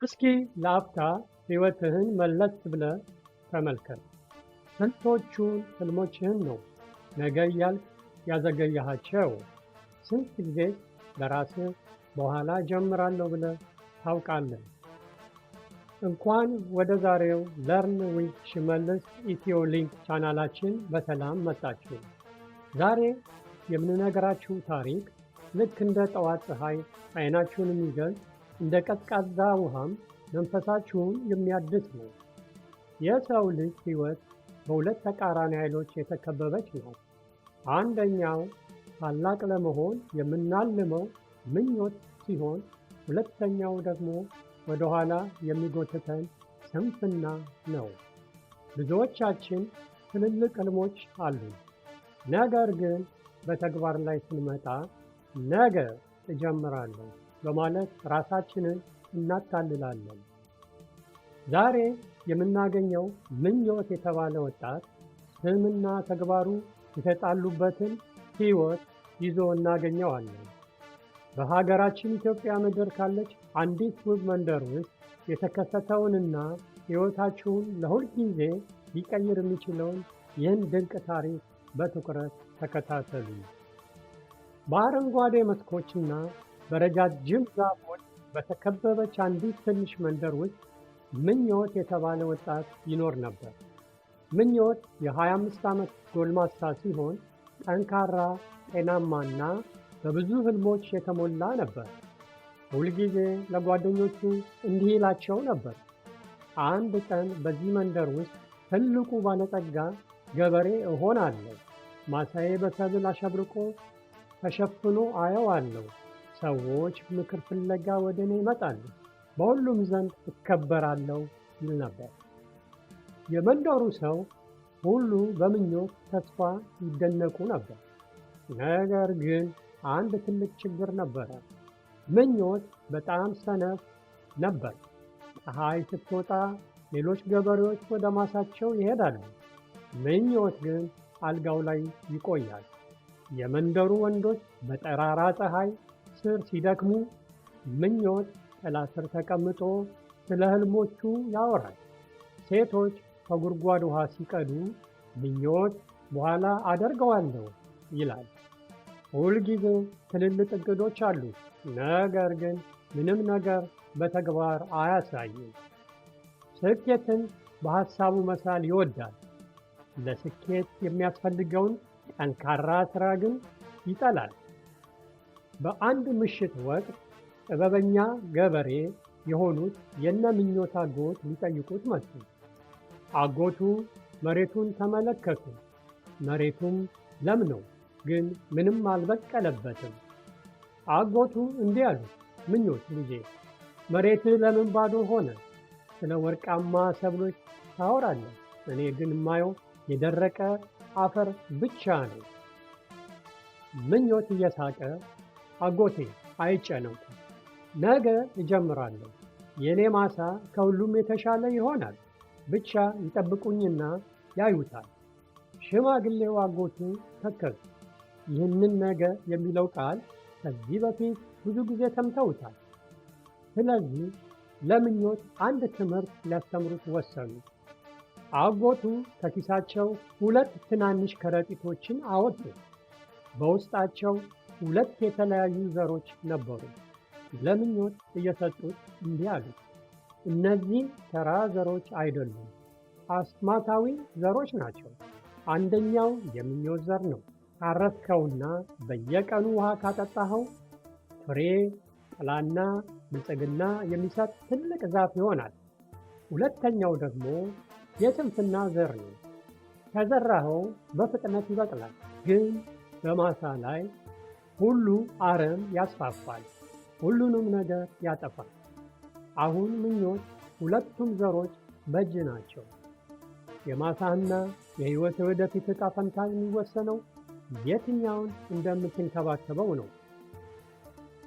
እስኪ ለአፍታ ሕይወትህን መለስ ብለህ ተመልከት። ስንቶቹን ሕልሞችህን ነው ነገ እያልክ ያዘገየሃቸው? ስንት ጊዜስ ለራስህ በኋላ እጀምራለሁ ብለህ ታውቃለህ? እንኳን ወደ ዛሬው ለርን ዊዝ ሽመልስ ኢትዮ ሊንክ ቻናላችን በሰላም መጣችሁ። ዛሬ የምንነግራችሁ ታሪክ ልክ እንደ ጠዋት ፀሐይ ዓይናችሁን የሚገልጽ እንደ ቀዝቃዛ ውሃም መንፈሳችሁን የሚያድስ ነው። የሰው ልጅ ሕይወት በሁለት ተቃራኒ ኃይሎች የተከበበች ነው። አንደኛው ታላቅ ለመሆን የምናልመው ምኞት ሲሆን፣ ሁለተኛው ደግሞ ወደ ኋላ የሚጎትተን ስንፍና ነው። ብዙዎቻችን ትልልቅ ሕልሞች አሉን። ነገር ግን በተግባር ላይ ስንመጣ ነገ እጀምራለሁ በማለት ራሳችንን እናታልላለን። ዛሬ የምናገኘው ምኞት የተባለ ወጣት ስምና ተግባሩ የተጣሉበትን ሕይወት ይዞ እናገኘዋለን። በሀገራችን ኢትዮጵያ ምድር ካለች አንዲት ውብ መንደር ውስጥ የተከሰተውንና ሕይወታችሁን ለሁል ጊዜ ሊቀይር የሚችለውን ይህን ድንቅ ታሪክ በትኩረት ተከታተሉ። በአረንጓዴ መስኮችና በረጃጅም ዛፎች በተከበበች አንዲት ትንሽ መንደር ውስጥ ምኞት የተባለ ወጣት ይኖር ነበር። ምኞት የ25 ዓመት ጎልማሳ ሲሆን ጠንካራ፣ ጤናማና በብዙ ሕልሞች የተሞላ ነበር። ሁልጊዜ ለጓደኞቹ እንዲህ ይላቸው ነበር፣ አንድ ቀን በዚህ መንደር ውስጥ ትልቁ ባለጠጋ ገበሬ እሆናለሁ። ማሳዬ በሰብል አሸብርቆ ተሸፍኖ አየዋለሁ። ሰዎች ምክር ፍለጋ ወደ እኔ ይመጣሉ። በሁሉም ዘንድ እከበራለሁ ይል ነበር። የመንደሩ ሰው ሁሉ በምኞት ተስፋ ይደነቁ ነበር። ነገር ግን አንድ ትልቅ ችግር ነበረ። ምኞት በጣም ሰነፍ ነበር። ፀሐይ ስትወጣ ሌሎች ገበሬዎች ወደ ማሳቸው ይሄዳሉ። ምኞት ግን አልጋው ላይ ይቆያል። የመንደሩ ወንዶች በጠራራ ፀሐይ ስር ሲደክሙ፣ ምኞት ጥላ ስር ተቀምጦ ስለ ሕልሞቹ ያወራል። ሴቶች ከጉድጓድ ውሃ ሲቀዱ፣ ምኞት በኋላ አደርገዋለሁ ይላል። ሁልጊዜ ትልልቅ እቅዶች አሉት፣ ነገር ግን ምንም ነገር በተግባር አያሳይም። ስኬትን በሐሳቡ መሳል ይወዳል። ለስኬት የሚያስፈልገውን ጠንካራ ሥራ ግን ይጠላል። በአንድ ምሽት ወቅት ጥበበኛ ገበሬ የሆኑት የነ ምኞት አጎት ሊጠይቁት መጡ። አጎቱ መሬቱን ተመለከቱ። መሬቱም ለም ነው፣ ግን ምንም አልበቀለበትም። አጎቱ እንዲህ አሉት፣ ምኞት ልጄ፣ መሬትህ ለምን ባዶ ሆነ? ስለ ወርቃማ ሰብሎች ታወራለህ፣ እኔ ግን የማየው የደረቀ አፈር ብቻ ነው። ምኞት እየሳቀ አጎቴ አይጨነቁ፣ ነገ እጀምራለሁ። የእኔ ማሳ ከሁሉም የተሻለ ይሆናል። ብቻ ይጠብቁኝና ያዩታል። ሽማግሌው አጎቱ ተከዙ። ይህንን ነገ የሚለው ቃል ከዚህ በፊት ብዙ ጊዜ ሰምተውታል። ስለዚህ ለምኞት አንድ ትምህርት ሊያስተምሩት ወሰኑ። አጎቱ ከኪሳቸው 2 ትናንሽ ከረጢቶችን አወጡ። በውስጣቸው 2 የተለያዩ ዘሮች ነበሩ። ለምኞት እየሰጡት እንዲህ አሉት፣ እነዚህ ተራ ዘሮች አይደሉም፣ አስማታዊ ዘሮች ናቸው። አንደኛው የምኞት ዘር ነው። ካረስከውና በየቀኑ ውሃ ካጠጣኸው ፍሬ፣ ጥላና ብልጽግና የሚሰጥ ትልቅ ዛፍ ይሆናል። ሁለተኛው ደግሞ የስንፍና ዘር ነው። ከዘራኸው በፍጥነት ይበቅላል፣ ግን በማሳ ላይ ሁሉ አረም ያስፋፋል፣ ሁሉንም ነገር ያጠፋል። አሁን ምኞት ሁለቱም ዘሮች በእጅ ናቸው። የማሳና የሕይወት ወደፊት ዕጣ ፈንታ የሚወሰነው የትኛውን እንደምትንከባከበው ነው።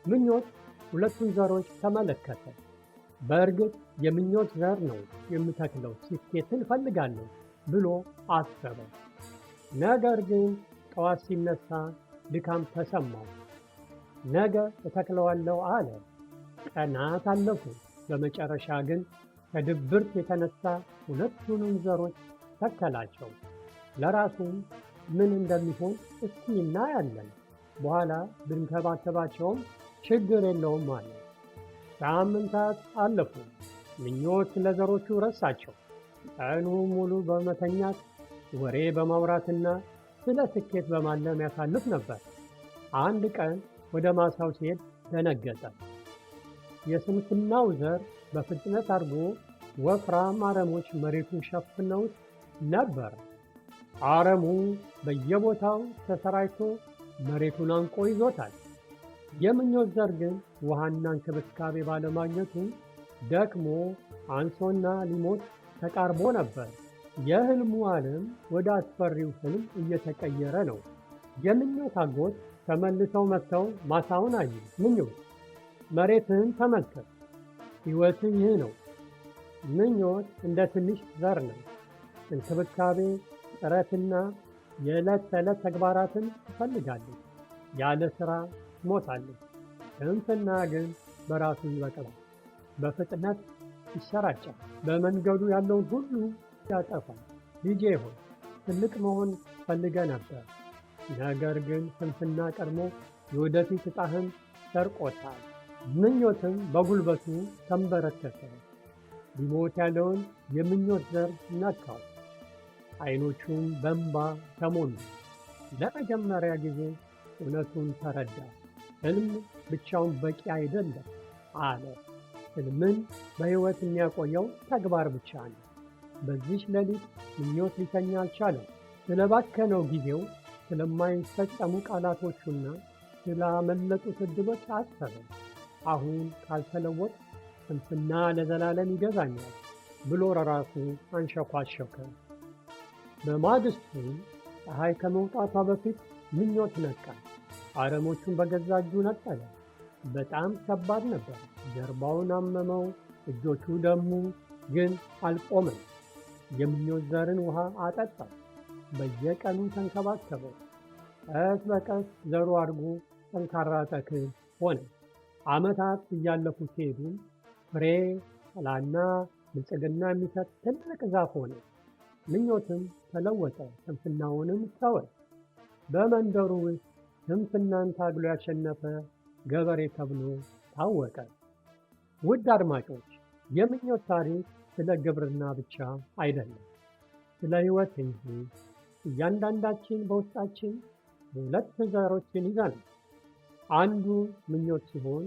ምኞት ሁለቱን ዘሮች ተመለከተ። በእርግጥ የምኞት ዘር ነው የምተክለው፣ ስኬትን እፈልጋለሁ ብሎ አሰበ። ነገር ግን ጠዋት ሲነሳ ድካም ተሰማው። ነገ እተክለዋለሁ አለ። ቀናት አለፉ፣ በመጨረሻ ግን ከድብርት የተነሳ ሁለቱንም ዘሮች ተከላቸው። ለራሱም ምን እንደሚሆን እስኪ እናያለን፣ በኋላ ብንከባከባቸውም ችግር የለውም አለ። ሳምንታት አለፉ። ምኞት ለዘሮቹ ረሳቸው። ቀኑ ሙሉ በመተኛት ወሬ በማውራትና ስለ ስኬት በማለም ያሳልፍ ነበር። አንድ ቀን ወደ ማሳው ሲሄድ ደነገጠ። የስንፍናው ዘር በፍጥነት አድጎ ወፍራም አረሞች መሬቱን ሸፍነውት ነበር። አረሙ በየቦታው ተሰራጭቶ መሬቱን አንቆ ይዞታል። የምኞት ዘር ግን ውሃና እንክብካቤ ባለማግኘቱ ደክሞ አንሶና ሊሞት ተቃርቦ ነበር። የህልሙ ዓለም ወደ አስፈሪው ህልም እየተቀየረ ነው። የምኞት አጎት ተመልሰው መጥተው ማሳውን አዩ። ምኞት፣ መሬትህን ተመልከት፣ ሕይወትህ ይህ ነው። ምኞት እንደ ትንሽ ዘር ነው። እንክብካቤ፣ ጥረትና የዕለት ተዕለት ተግባራትን ትፈልጋለች። ያለ ሥራ ትሞታለች። ስንፍና ግን በራሱ ይበቅላል፣ በፍጥነት ይሰራጫል፣ በመንገዱ ያለውን ሁሉ ያጠፋል። ልጄ ሆይ ትልቅ መሆን ፈልገ ነበር፣ ነገር ግን ስንፍና ቀድሞ የወደፊት ዕጣህን ሰርቆታል። ምኞትም በጉልበቱ ተንበረከከ። ሊሞት ያለውን የምኞት ዘር ነካው። ዓይኖቹም በእንባ ተሞሉ። ለመጀመሪያ ጊዜ እውነቱን ተረዳ። ሕልም ብቻውን በቂ አይደለም አለ። ሕልምን በሕይወት የሚያቆየው ተግባር ብቻ ነው። በዚህች ሌሊት ምኞት ሊተኛ አልቻለም። ስለባከነው ጊዜው፣ ስለማይፈጸሙ ቃላቶቹና ስላመለጡት ዕድሎች አሰበ። አሁን ካልተለወጥ ስንፍና ለዘላለም ይገዛኛል ብሎ ለራሱ አንሸኳሸከ። በማግስቱ ፀሐይ ከመውጣቷ በፊት ምኞት ነቃ። አረሞቹን በገዛ እጁ ነቀለ። በጣም ከባድ ነበር። ጀርባውን አመመው፣ እጆቹ ደሙ፣ ግን አልቆመም። የምኞት ዘርን ውሃ አጠጣው። በየቀኑ ተንከባከበው። ቀስ በቀስ ዘሩ አድጎ ጠንካራ ተክል ሆነ። ዓመታት እያለፉ ሲሄዱ ፍሬ፣ ጥላና ብልጽግና የሚሰጥ ትልቅ ዛፍ ሆነ። ምኞትም ተለወጠ፣ ስንፍናውንም ተወ። በመንደሩ ውስጥ ስንፍናን ታግሎ ያሸነፈ ገበሬ ተብሎ ታወቀ። ውድ አድማጮች፣ የምኞት ታሪክ ስለ ግብርና ብቻ አይደለም፣ ስለ ሕይወት እንጂ። እያንዳንዳችን በውስጣችን ሁለት ዘሮችን ይዘናል። አንዱ ምኞት ሲሆን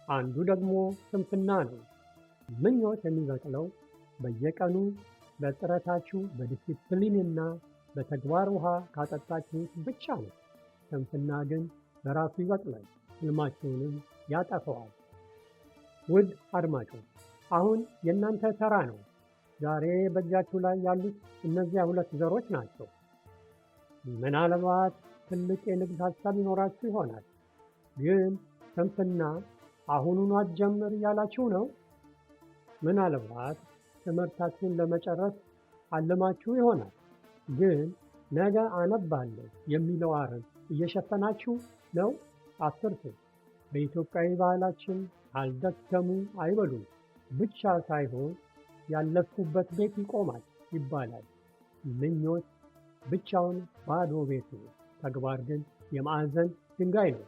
አንዱ ደግሞ ስንፍና ነው። ምኞት የሚበቅለው በየቀኑ በጥረታችሁ በዲሲፕሊንና በተግባር ውሃ ካጠጣችሁት ብቻ ነው። ስንፍና ግን በራሱ ይበቅላል፣ ሕልማችሁንም ያጠፈዋል። ውድ አድማጮች፣ አሁን የእናንተ ተራ ነው። ዛሬ በእጃችሁ ላይ ያሉት እነዚያ ሁለት ዘሮች ናቸው። ምናልባት ትልቅ የንግድ ሀሳብ ይኖራችሁ ይሆናል። ግን ስንፍና አሁኑኑ አትጀምር እያላችሁ ነው። ምናልባት ትምህርታችሁን ለመጨረስ አልማችሁ ይሆናል። ግን ነገ አነባለሁ የሚለው አረም እየሸፈናችሁ ነው። አትርሱ። በኢትዮጵያዊ ባህላችን አልደከሙ አይበሉም ብቻ ሳይሆን ያለፉበት ቤት ይቆማል ይባላል። ምኞት ብቻውን ባዶ ቤት ነው፣ ተግባር ግን የማዕዘን ድንጋይ ነው።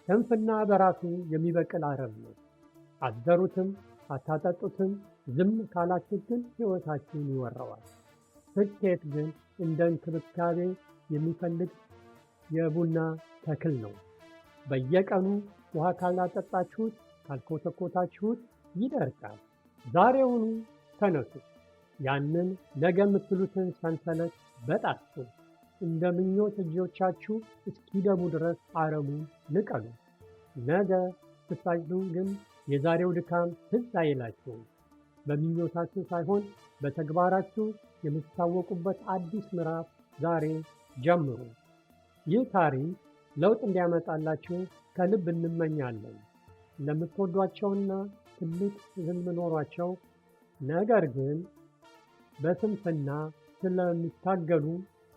ስንፍና በራሱ የሚበቅል አረም ነው። አትዘሩትም፣ አታጠጡትም፣ ዝም ካላችሁ ግን ሕይወታችሁን ይወረዋል። ስኬት ግን እንደ እንክብካቤ የሚፈልግ የቡና ተክል ነው። በየቀኑ ውሃ ካላጠጣችሁት፣ ካልኮተኮታችሁት ይደርቃል። ዛሬውኑ ተነሱ። ያንን ነገ የምትሉትን ሰንሰለት በጣጥሱ። እንደ ምኞት እጆቻችሁ እስኪደሙ ድረስ አረሙን ንቀሉ። ነገ ስታጭዱ ግን የዛሬው ድካም ትዝ አይላችሁም። በምኞታችሁ ሳይሆን በተግባራችሁ የምትታወቁበት አዲስ ምዕራፍ ዛሬ ጀምሩ። ይህ ታሪክ ለውጥ እንዲያመጣላችሁ ከልብ እንመኛለን። ለምትወዷቸውና ትልቅ ሕልም ኖሯቸው ነገር ግን በስንፍና ስለሚታገሉ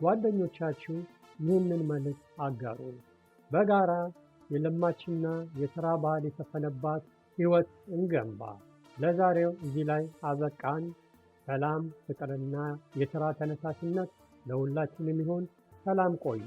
ጓደኞቻችሁ ይህንን መልእክት አጋሩ። በጋራ የለማችና የሥራ ባህል የሰፈነባት ሕይወት እንገንባ። ለዛሬው እዚህ ላይ አበቃን። ሰላም፣ ፍቅርና የሥራ ተነሳሽነት ለሁላችንም ይሁን። ሰላም ቆዩ።